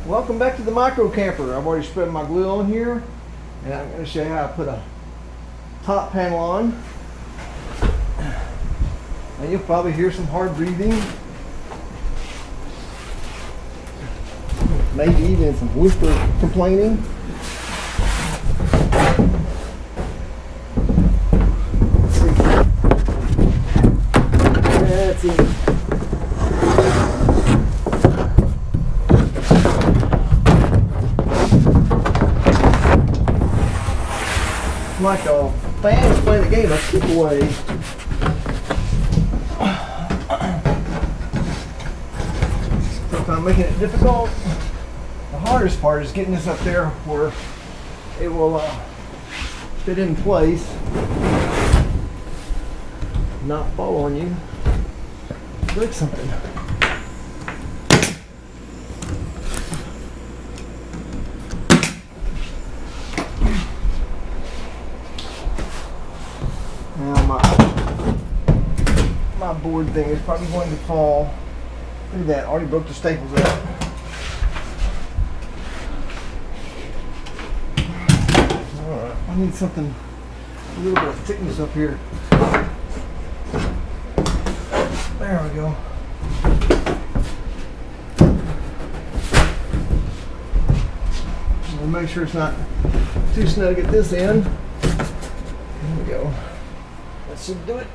Welcome back to the micro camper. I've already spread my glue on here, and I'm going to show you how to put a top panel on. And you'll probably hear some hard breathing, maybe even some whisper complaining. Let's see. That's it. Like a fans playing the game of keep away. Sometimes making it difficult. The hardest part is getting this up there where it will fit in place, not fall on you, break something. Now my board thing is probably going to fall. Look at that, already broke the staples up. Alright, I need something, a little bit of thickness up here. There we go. We'll make sure it's not too snug at this end. There we go. That should do it.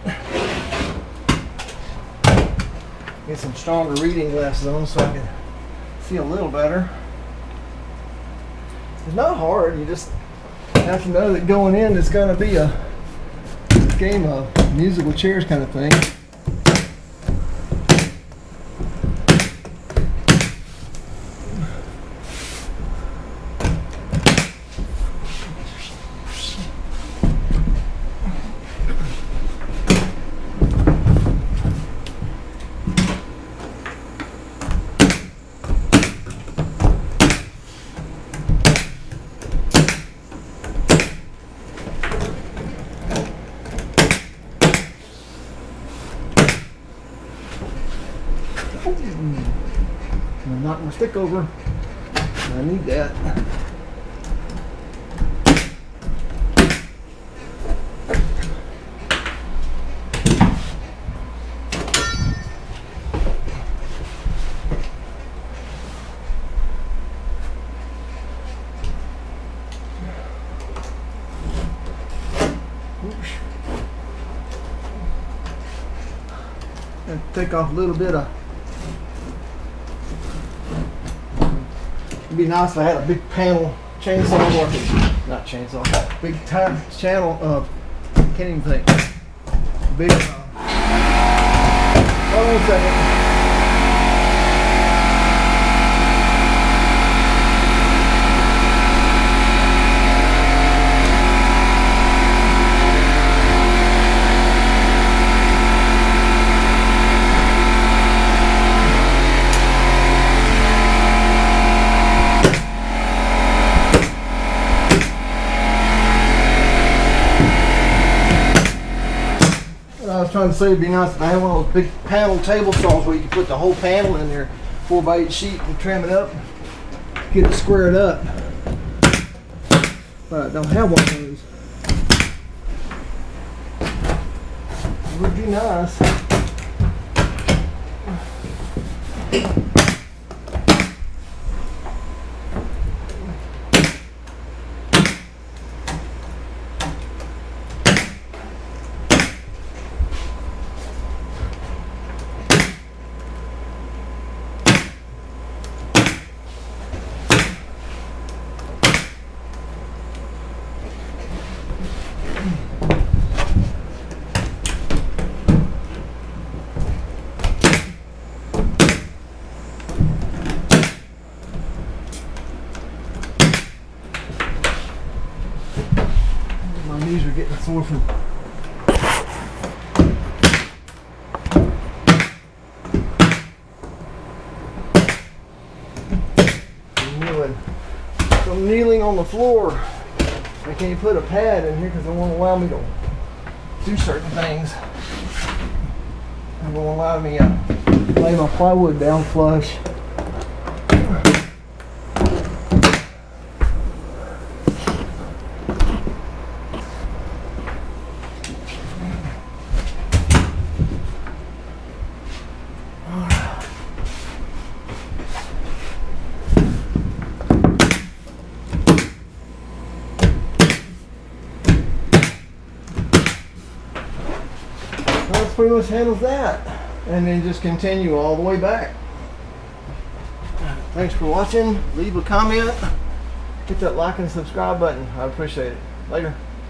Get some stronger reading glasses on so I can see a little better. It's not hard, you just have to know that going in it's going to be a game of musical chairs kind of thing. I'm knocking my stick over. I need that. And take off a little bit of. It'd be nice if I had a big panel chainsaw or not chainsaw, big channel. Can't even think. Big. Hold on a second. I was trying to say it'd be nice if I had one of those big panel table saws where you can put the whole panel in there, 4x8 sheet, and trim it up, get it squared up. But I don't have one of those. It would be nice. My knees are getting sore from kneeling on the floor. I can't put a pad in here because they won't allow me to do certain things. They won't allow me to lay my plywood down flush. pretty much handles that. And then just continue all the way back. Thanks for watching. Leave a comment. Hit that like and subscribe button. I appreciate it. Later.